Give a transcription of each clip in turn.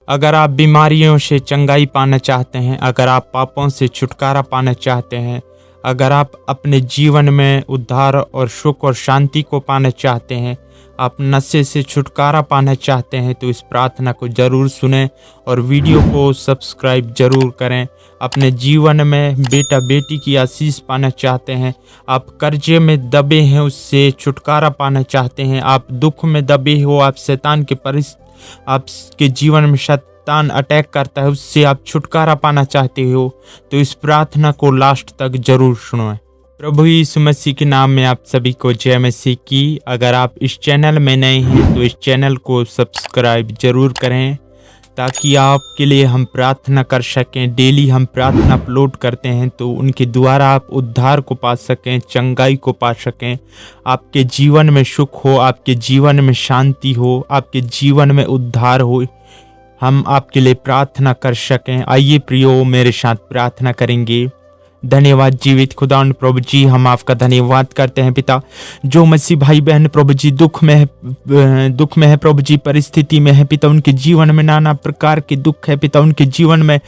अगर आप बीमारियों से चंगाई पाना चाहते हैं, अगर आप पापों से छुटकारा पाना चाहते हैं, अगर आप अपने जीवन में उद्धार और सुख और शांति को पाना चाहते हैं, आप नशे से छुटकारा पाना चाहते हैं, तो इस प्रार्थना को ज़रूर सुनें और वीडियो को सब्सक्राइब ज़रूर करें। अपने जीवन में बेटा बेटी की आशीष पाना चाहते हैं, आप कर्जे में दबे हैं, उससे छुटकारा पाना चाहते हैं, आप दुख में दबे हो, आप शैतान के आपके जीवन में शैतान अटैक करता है, उससे आप छुटकारा पाना चाहते हो, तो इस प्रार्थना को लास्ट तक जरूर सुनो। प्रभु यीशु मसीह के नाम में आप सभी को जय मसीह की। अगर आप इस चैनल में नए हैं तो इस चैनल को सब्सक्राइब जरूर करें, ताकि आपके लिए हम प्रार्थना कर सकें। डेली हम प्रार्थना अपलोड करते हैं, तो उनके द्वारा आप उद्धार को पा सकें, चंगाई को पा सकें, आपके जीवन में सुख हो, आपके जीवन में शांति हो, आपके जीवन में उद्धार हो, हम आपके लिए प्रार्थना कर सकें। आइए प्रियो, मेरे साथ प्रार्थना करेंगे। धन्यवाद जीवित खुदावन प्रभु जी, हम आपका धन्यवाद करते हैं पिता। जो मसीह भाई बहन प्रभु जी दुख में है प्रभु जी, परिस्थिति में है पिता, उनके जीवन में नाना प्रकार के दुख है पिता, उनके जीवन में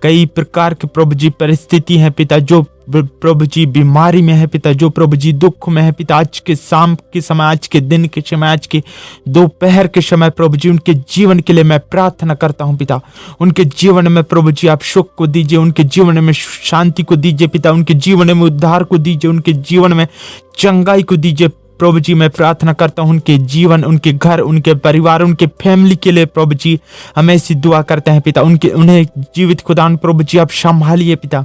कई प्रकार के प्रभु जी परिस्थिति है पिता, जो प्रभु जी बीमारी में है पिता, जो प्रभु जी दुख में है पिता, आज के शाम के समय, आज के दिन के समय, आज के दोपहर के समय प्रभु जी उनके जीवन के लिए मैं प्रार्थना करता हूं पिता। उनके जीवन में प्रभु जी आप सुख को दीजिए, उनके जीवन में शांति को दीजिए पिता, उनके जीवन में उद्धार को दीजिए, उनके जीवन में चंगाई को दीजिए प्रभु जी। मैं प्रार्थना करता हूं उनके जीवन, उनके घर, उनके परिवार, उनके फैमिली के लिए प्रभु जी हम ऐसी दुआ करते हैं पिता। उन्हें जीवित खुदान प्रभु जी आप संभालिए पिता।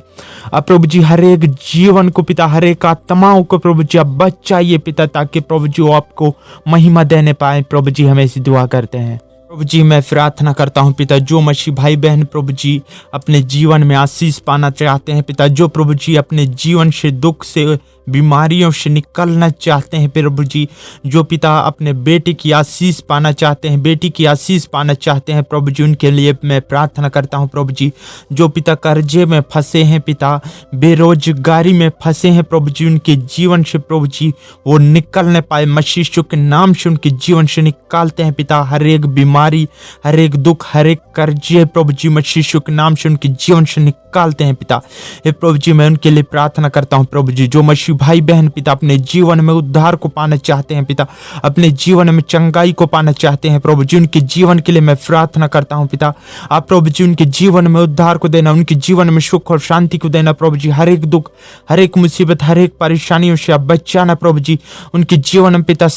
अब प्रभु जी हर एक जीवन को पिता, हर एक आत्माओं को प्रभु जी आप बचाइए पिता, ताकि प्रभु जी वो आपको महिमा देने पाए। प्रभु जी हम ऐसी दुआ करते हैं प्रभु जी। मैं प्रार्थना करता हूं पिता, जो मसीह भाई बहन प्रभु जी अपने जीवन में आशीष पाना चाहते हैं पिता, जो प्रभु जी अपने जीवन से दुख से बीमारियों से निकलना चाहते हैं प्रभु जी, जो पिता अपने बेटे की आशीष पाना चाहते हैं, बेटी की आशीष पाना चाहते हैं प्रभु जी, उनके लिए मैं प्रार्थना करता हूं प्रभु जी। जो पिता कर्जे में फंसे हैं पिता, बेरोजगारी में फंसे हैं प्रभु जी, उनके जीवन से प्रभु जी वो निकलने पाए, मसीह यीशु के नाम से उनके जीवन से निकालते हैं पिता। हर एक बीमारी, हर एक दुख, हर एक कर्जे प्रभु जी मसीह यीशु के नाम से उनके जीवन से निकालते हैं पिता। हे प्रभु जी मैं उनके लिए प्रार्थना करता हूं प्रभु जी। जो मसीह भाई बहन पिता अपने जीवन में उद्धार को पाना चाहते हैं पिता, अपने जीवन में चंगाई को पाना चाहते हैं प्रभु जी, उनके जीवन के लिए मैं प्रार्थना करता हूं पिता। आप प्रभु जी उनके जीवन में उद्धार को देना, उनके जीवन में सुख और शांति को देना प्रभु जी। हर एक दुख, हर एक मुसीबत, हर एक परेशानियों से आप बचाना प्रभु जी। उनके जीवन में पिता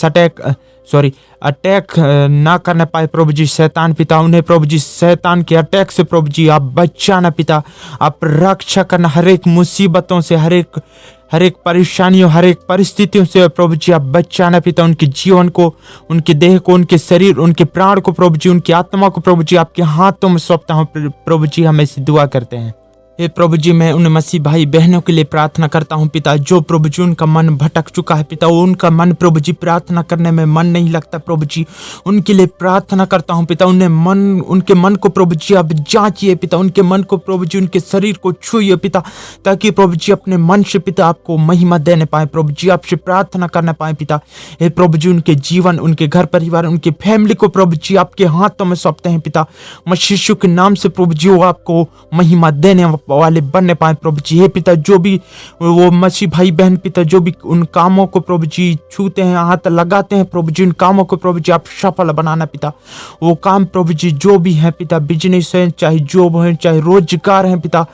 अटैक ना करने पाए प्रभु जी शैतान पिता, उन्हें प्रभु जी शैतान के अटैक से प्रभु जी आप बचाना पिता, आप रक्षा करना हर एक मुसीबतों से, हर एक परेशानियों, हर एक परिस्थितियों से प्रभु जी आप बचाना पिता। उनके जीवन को, उनके देह को, उनके शरीर, उनके प्राण को प्रभु जी, उनकी आत्मा को प्रभु जी आपके हाथों में सौंपता हूँ प्रभु जी। हम ऐसी दुआ करते हैं। हे प्रभु जी मैं उन मसीह भाई बहनों के लिए प्रार्थना करता हूं पिता, जो प्रभु जी उनका मन भटक चुका है पिता, उनका मन प्रभु जी प्रार्थना करने में मन नहीं लगता प्रभु जी, उनके लिए प्रार्थना करता हूं पिता। उनके मन को प्रभु जी आप जांचिए पिता, उनके मन को प्रभु जी, उनके शरीर को छूइए पिता, ताकि प्रभु जी अपने मन से पिता आपको महिमा देने पाए प्रभु जी, आपसे प्रार्थना करना पाए पिता। हे प्रभु जी उनके जीवन, उनके घर परिवार, उनके फैमिली को प्रभु जी आपके हाथों में सौंपते हैं पिता। मसीह यीशु के नाम से प्रभु जी वो आपको महिमा देने वाले बनने पाए प्रभु जी। हे पिता जो भी वो मसीह भाई बहन पिता, जो भी उन कामों को प्रभु जी छूते हैं, हाथ लगाते हैं प्रभु जी, उन कामों को प्रभु जी आप सफल बनाना पिता। वो काम प्रभु जी जो भी है पिता, बिजनेस है, चाहे जॉब है, चाहे रोजगार है पिता,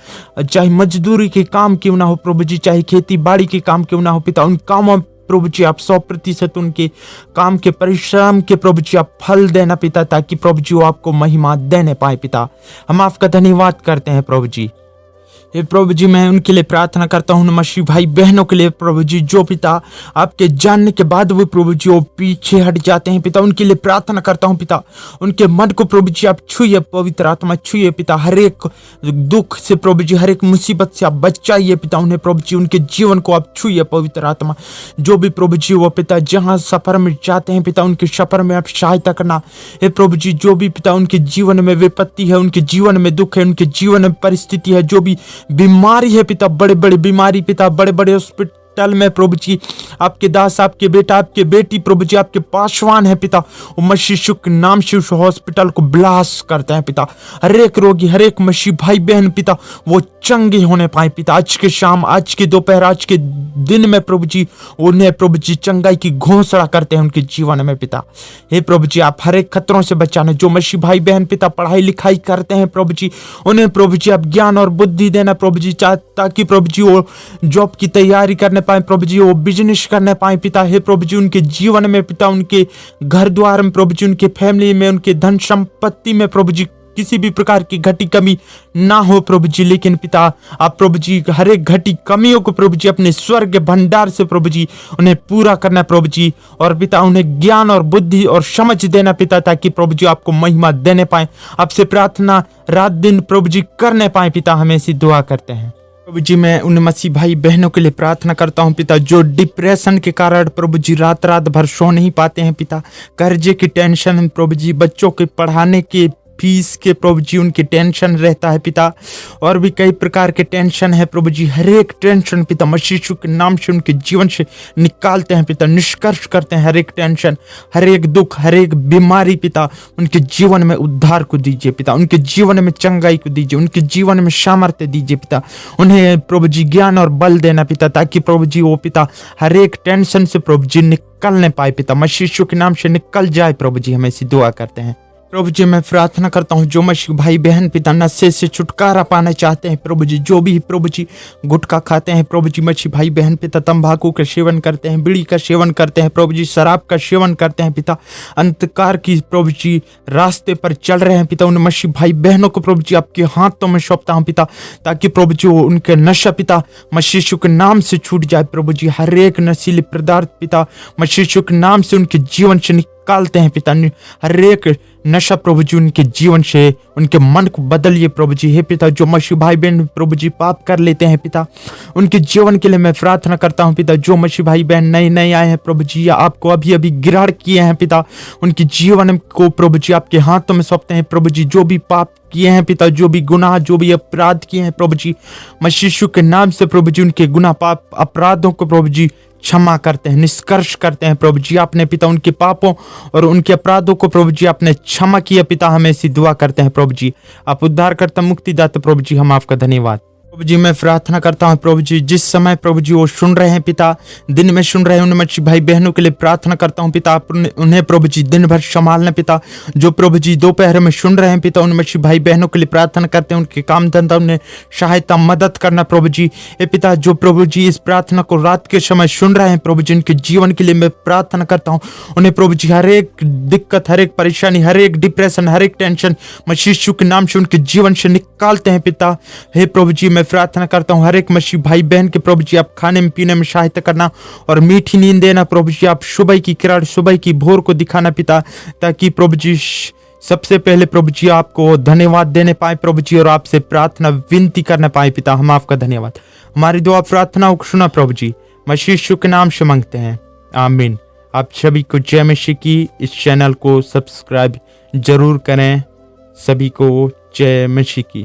चाहे मजदूरी के काम क्यों ना हो प्रभु जी, चाहे खेती बाड़ी के काम क्यों ना हो पिता, उन कामों प्रभु जी आप 100% उनके काम के परिश्रम के प्रभु जी आप फल देना पिता, ताकि प्रभु जी वो आपको महिमा देने पाए पिता। हम आपका धन्यवाद करते हैं प्रभु जी। हे प्रभु जी मैं उनके लिए प्रार्थना करता हूँ, मसीह भाई बहनों के लिए प्रभु जी, जो पिता आपके जानने के बाद वो प्रभु जी वो पीछे हट जाते हैं पिता, उनके लिए प्रार्थना करता हूँ पिता। उनके मन को प्रभु जी आप छूइए, पवित्र आत्मा छूइए पिता, हर एक दुख से प्रभु जी, हर एक मुसीबत से आप बचाइए पिता उन्हें प्रभु जी, उनके जीवन को आप छूइए पवित्र आत्मा। जो भी प्रभु जी वो पिता जहाँ सफर में जाते हैं पिता, उनके सफर में आप सहायता करना। हे प्रभु जी जो भी पिता उनके जीवन में विपत्ति है, उनके जीवन में दुख है, उनके जीवन में परिस्थिति है, जो भी बीमारी है पिता, बड़े बड़े बीमारी पिता, बड़े बड़े हॉस्पिटल हॉस्पिटल में प्रभु जी आपके दास, आपके बेटा, आपके बेटी प्रभु जी आपके पासवान है पिता, वो मसीह यीशु के नाम से उस हॉस्पिटल को ब्लास करते हैं पिता। हर एक रोगी, हर एक मसीह भाई बहन पिता वो चंगे होने पाए पिता। आज के शाम, आज के दोपहर, आज के दिन में प्रभु जी उन्हें प्रभु जी चंगाई की घोषणा करते हैं उनके जीवन में पिता। हे प्रभु जी आप हर एक खतरों से बचाना। जो मसीह भाई बहन पिता पढ़ाई लिखाई करते हैं प्रभु जी, उन्हें प्रभु जी आप ज्ञान और बुद्धि देना प्रभु जी, ताकि प्रभु जी वो जॉब की तैयारी करने पाए प्रभु जी, वो बिजनेस करने पाए पिता। हे प्रभु जी उनके जीवन में पिता, उनके घर द्वार में प्रभु जी, उनके फैमिली में, उनके धन संपत्ति में प्रभु जी किसी भी प्रकार की घटी कमी ना हो प्रभु जी। लेकिन पिता आप प्रभु जी हर एक घटी कमियों को प्रभु जी अपने स्वर्ग भंडार से प्रभु जी उन्हें पूरा करना प्रभु जी। और पिता उन्हें ज्ञान और बुद्धि और समझ देना पिता, ताकि प्रभु जी आपको महिमा देने पाए, आपसे प्रार्थना रात दिन प्रभु जी करने पाए पिता। हमें ऐसी दुआ करते हैं प्रभु जी। मैं उन मसीह भाई बहनों के लिए प्रार्थना करता हूं पिता, जो डिप्रेशन के कारण प्रभु जी रात रात भर सो नहीं पाते हैं पिता। कर्जे की टेंशन प्रभु जी, बच्चों के पढ़ाने के फीस के प्रभु जी उनकी टेंशन रहता है पिता, और भी कई प्रकार के टेंशन है प्रभु जी। हर एक टेंशन पिता मसीह यीशु के नाम से उनके जीवन से निकालते हैं पिता, निष्कर्ष करते हैं। हर एक टेंशन, हर एक दुख, हर एक बीमारी पिता उनके जीवन में उद्धार को दीजिए पिता, उनके जीवन में चंगाई को दीजिए, उनके जीवन में सामर्थ्य दीजिए पिता। उन्हें प्रभु जी ज्ञान और बल देना पिता, ताकि प्रभु जी वो पिता हर एक टेंशन से प्रभु जी निकलने पाए पिता, मसीह यीशु के नाम से निकल जाए प्रभु जी। हम ऐसी दुआ करते हैं प्रभु जी। मैं प्रार्थना करता हूँ जो मसीह भाई बहन पिता नशे से छुटकारा पाना चाहते हैं प्रभु जी, जो भी प्रभु जी गुटखा खाते हैं प्रभु जी, मसीह भाई बहन पिता तंबाकू का सेवन करते हैं, बीड़ी का सेवन करते हैं प्रभु जी, शराब का सेवन करते हैं पिता, अंधकार की प्रभु जी रास्ते पर चल रहे हैं पिता, उन मसीह भाई बहनों को प्रभु जी आपके हाथों में सौंपता हूँ पिता, ताकि प्रभु जी उनके नशा पिता मसीह यीशु के नाम से छूट जाए प्रभु जी। हर एक नशीले पदार्थ पिता मसीह यीशु के नाम से उनके जीवन से निकालते हैं पिता। हर एक नशा प्रभु जी उनके जीवन से, उनके मन को बदलिए प्रभु जी। हे पिता जो मसीह भाई बहन प्रभु जी पाप कर लेते हैं पिता, उनके जीवन के लिए मैं प्रार्थना करता हूं पिता। जो मसीह भाई बहन नए नए आए हैं प्रभु जी, या आपको अभी अभी ग्रहण किए हैं पिता, उनके जीवन को प्रभु जी आपके हाथों में सौंपते हैं प्रभु जी। जो भी पाप किए हैं पिता, जो भी गुनाह, जो भी अपराध किए हैं प्रभु जी, मसीह यीशु के नाम से प्रभु जी उनके गुनाह पाप अपराधों को प्रभु जी क्षमा करते हैं, निष्कर्ष करते हैं प्रभु जी। आपने पिता उनके पापों और उनके अपराधों को प्रभु जी आपने क्षमा किया पिता। हमें ऐसी दुआ करते हैं प्रभु जी। आप उद्धार करता मुक्तिदाता प्रभु जी, हम आपका धन्यवाद प्रभु जी। मैं प्रार्थना करता हूँ प्रभु जी, जिस समय प्रभु जी वो सुन रहे हैं पिता, दिन में सुन रहे हैं, उन मसीह भाई बहनों के लिए प्रार्थना करता हूँ पिता, आप उन्हें प्रभु जी दिन भर संभालना पिता। जो प्रभु जी दोपहर में सुन रहे हैं पिता, उन मसीह भाई बहनों के लिए प्रार्थना करते हैं, उनके काम धंधा उन्हें सहायता मदद करना प्रभु जी। ये पिता जो प्रभु जी इस प्रार्थना को रात के समय सुन रहे हैं प्रभु जी, उनके जीवन के लिए मैं प्रार्थना करता हूँ। उन्हें प्रभु जी हर एक दिक्कत, हर एक परेशानी, हर एक डिप्रेशन, हर एक टेंशन मसीह यीशु के नाम से उनके जीवन से निकालते हैं पिता। हे प्रभु जी मैं प्रार्थना करता हूँ हर एक मसीह भाई बहन के प्रभु जी आप खाने में पीने में सहायता करना और मीठी नींद देना प्रभु जी। आप सुबह की किरण, सुबह की भोर को दिखाना पिता, ताकि प्रभु जी सबसे पहले प्रभु जी आपको धन्यवाद देने पाए प्रभु जी, और आपसे प्रार्थना विनती करने पाए पिता। हम आपका धन्यवाद, हमारी दुआ प्रार्थनाओं को सुना प्रभु जी, मसीह यीशु के नाम से मांगते हैं, आमीन। आप सभी को जय मसीह की। इस चैनल को सब्सक्राइब जरूर करें। सभी को जय मसीह की।